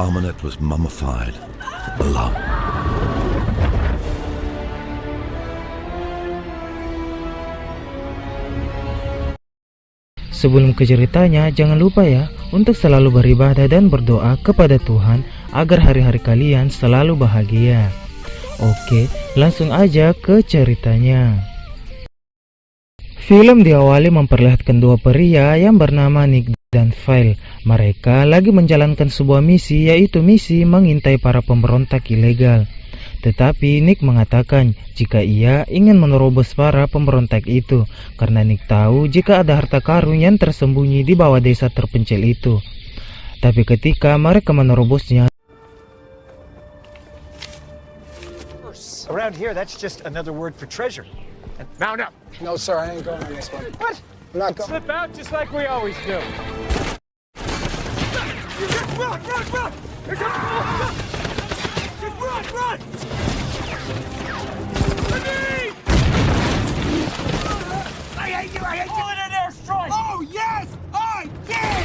Amulet was mummified, below. Sebelum ke ceritanya, jangan lupa ya untuk selalu beribadah dan berdoa kepada Tuhan agar hari-hari kalian selalu bahagia. Oke, langsung aja ke ceritanya. Film diawali memperlihatkan dua pria yang bernama Nick dan Phil. Mereka lagi menjalankan sebuah misi, yaitu misi mengintai para pemberontak ilegal. Tetapi Nick mengatakan jika ia ingin menerobos para pemberontak itu, karena Nick tahu jika ada harta karun yang tersembunyi di bawah desa terpencil itu. Tapi ketika mereka menerobosnya, around here, that's just another word for treasure. And mount up. No, sir, I ain't going on this one. What? I'm not going. Slip out just like we always do. Run, run, run! Here comes the just run, run! I hate you, I hate you! An airstrike! Oh, yes! I did!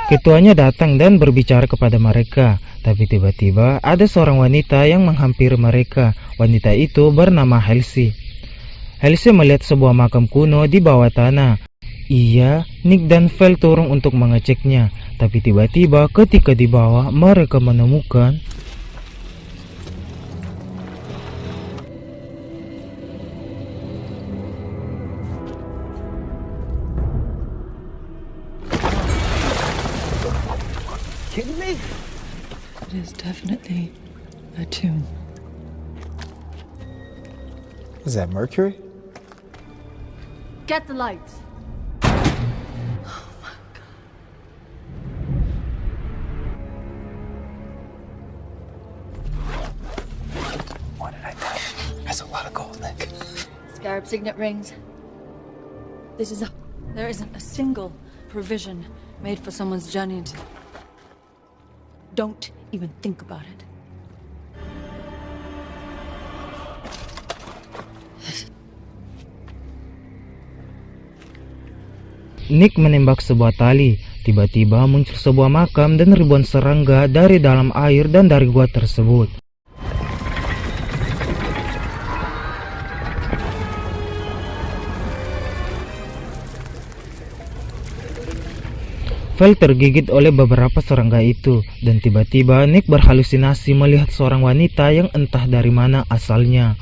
ketuanya datang dan berbicara kepada mereka. Tapi tiba-tiba ada seorang wanita yang menghampiri mereka. Wanita itu bernama Halsey. Halsey melihat sebuah makam kuno di bawah tanah. Ia, Nick dan Phil turun untuk mengeceknya. Tapi tiba-tiba ketika di bawah mereka menemukan Kidding me? It is definitely a tomb. Is that Mercury? Get the lights. What did I tell you? That's a lot of gold, Nick. Scarab signet rings. There isn't a single provision made for someone's journey into. Don't even think about it. Nick menembak sebuah tali. Tiba-tiba muncul sebuah makam dan ribuan serangga dari dalam air dan dari gua tersebut. Phil tergigit oleh beberapa serangga itu, dan tiba-tiba Nick berhalusinasi melihat seorang wanita yang entah dari mana asalnya.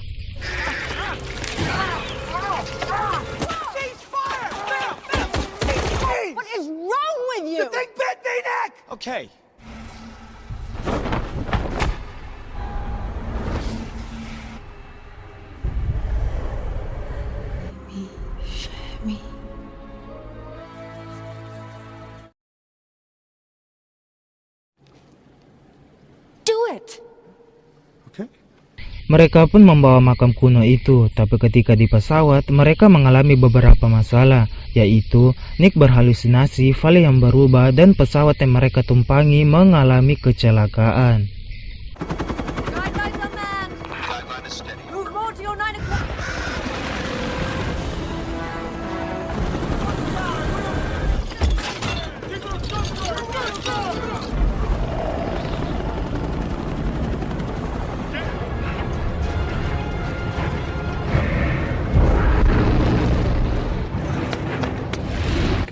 What is wrong with you? The thing bit me, Nick! Okay. Shame. Do it! Okay. Mereka pun membawa makam kuno itu, tapi ketika di pesawat mereka mengalami beberapa masalah, yaitu Nick berhalusinasi, Phil yang berubah, dan pesawat yang mereka tumpangi mengalami kecelakaan. Right, man. Move more to your 9 o'clock.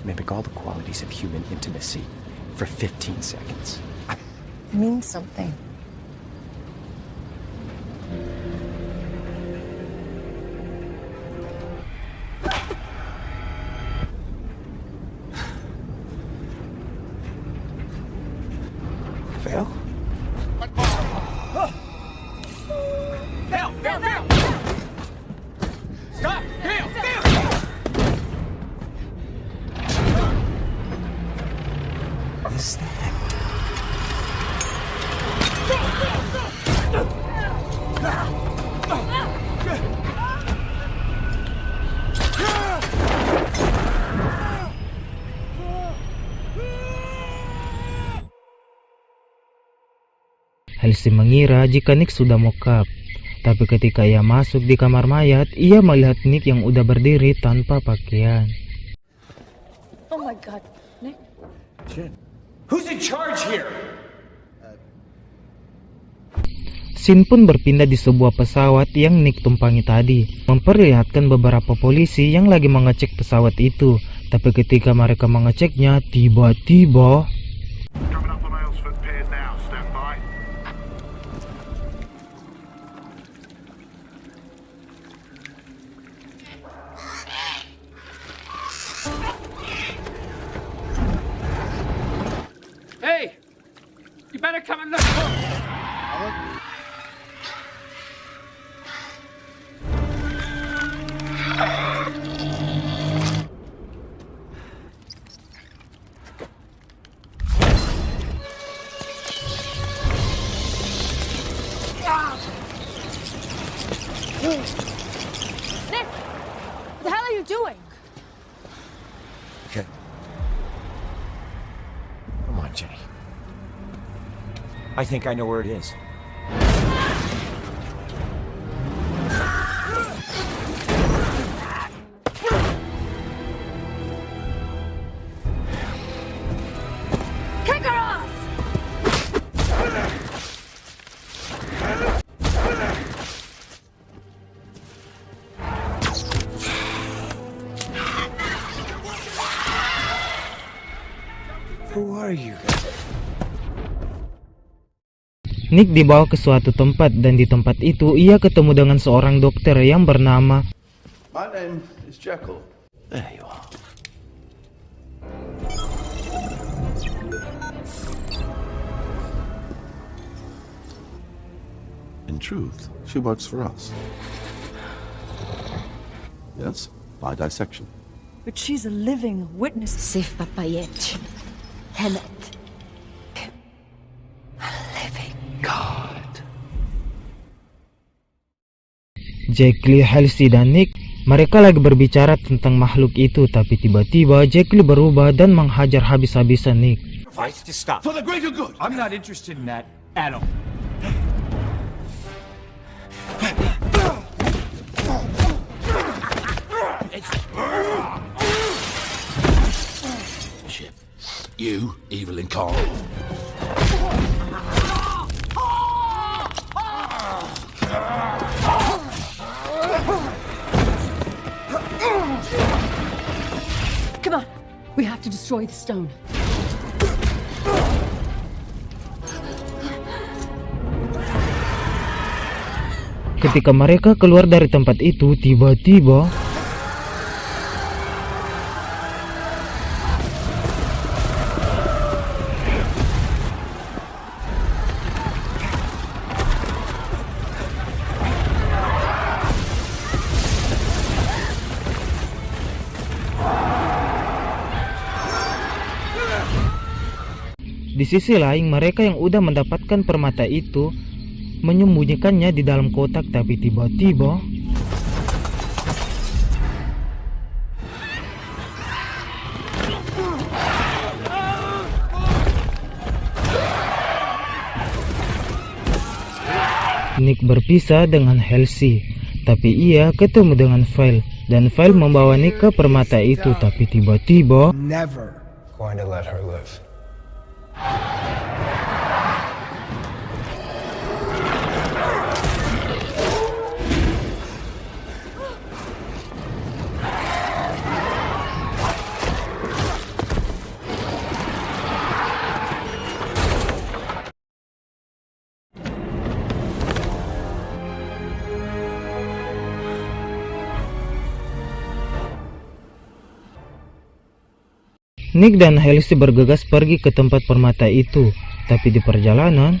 Mimic all the qualities of human intimacy for 15 seconds. It means something. Phil? Phil! Stop! Phil! What is that? Halsey mengira jika Nick sudah mokap. Tapi ketika ia masuk di kamar mayat, ia melihat Nick yang udah berdiri tanpa pakaian. Oh my god, Nick. Who's in charge here? Scene pun berpindah di sebuah pesawat yang Nick tumpangi tadi, memperlihatkan beberapa polisi yang lagi mengecek pesawat itu. Tapi ketika mereka mengeceknya, tiba-tiba Coming up on Aylesford Pier now. Stand by. Hey! You better come and look. Nick! What the hell are you doing? Okay. Come on, Jenny. I think I know where it is. Kick her ass! Who are you? Nick dibawa ke suatu tempat dan di tempat itu ia ketemu dengan seorang dokter yang bernama My name is Jekyll. There you are. In truth, she works for us. Yes, by dissection. But she's a living witness. Sif Papayet. Hemet. God. Jack Lee, Halsey, dan Nick. Mereka lagi berbicara tentang makhluk itu, tapi tiba-tiba Jack Lee berubah dan menghajar habis-habisan Nick. Right, just stop. For the greater good. I'm not interested in that at all. Shit. You, evil incarnate. Come on, we have to destroy the stone. Ketika mereka keluar dari tempat itu, tiba-tiba di sisi lain mereka yang udah mendapatkan permata itu menyembunyikannya di dalam kotak, tapi tiba-tiba Nick berpisah dengan Halsey, tapi ia ketemu dengan File, dan File membawa Nick ke permata itu, tapi tiba-tiba Never Going to let her live. Nick dan Halsey bergegas pergi ke tempat permata itu, tapi di perjalanan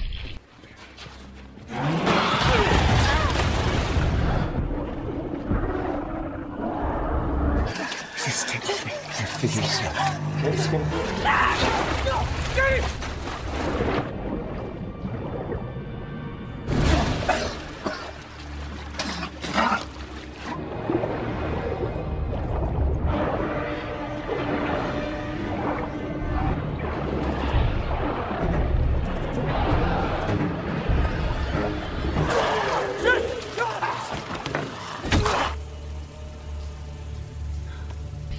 Just take it. Figure this out. Okay, it's gonna be...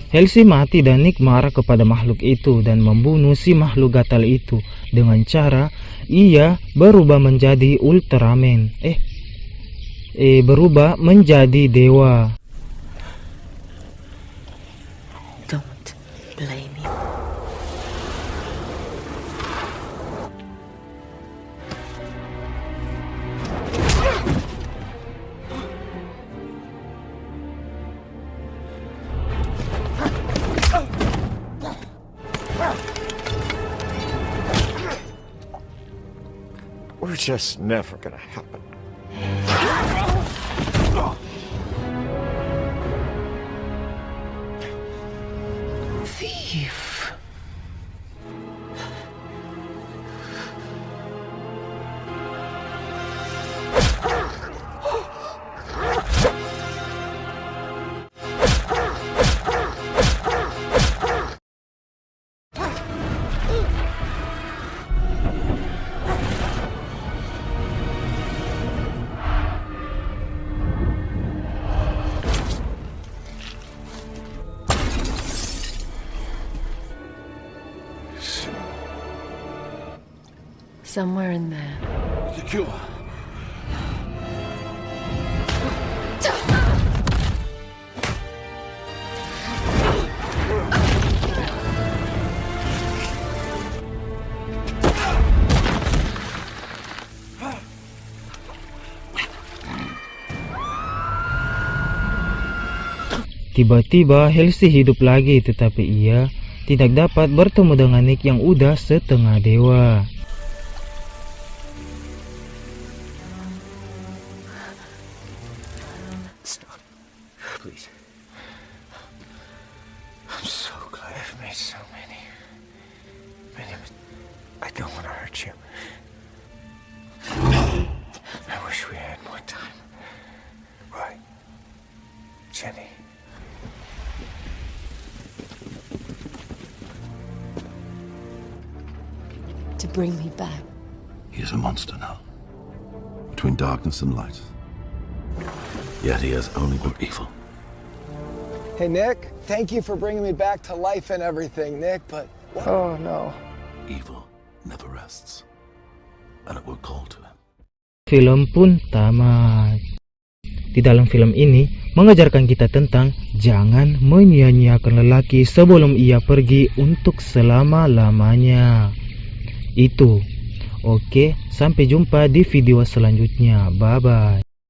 Halsey mati dan Nick marah kepada makhluk itu dan membunuh si makhluk gatal itu dengan cara ia berubah menjadi Ultraman. Berubah menjadi dewa. Don't blame me. We're just never gonna happen. Thief. Somewhere in there. Secure. Tiba-tiba Halsey hidup lagi, tetapi ia tidak dapat bertemu dengan Nick yang udah setengah dewa. Stop. Please. I'm so glad I've made so many. I don't want to hurt you. I wish we had more time. Right. Jenny. To bring me back. He is a monster now. Between darkness and light. Yet he has only been evil. Hey, Nick, thank you for bringing me back to life and everything, Nick, but... Oh, no. Evil never rests. And it will call to him. Film pun tamat. Di dalam film ini mengajarkan kita tentang jangan menyia-nyiakan lelaki sebelum ia pergi untuk selama-lamanya. Itu. Oke, sampai jumpa di video selanjutnya. Bye-bye.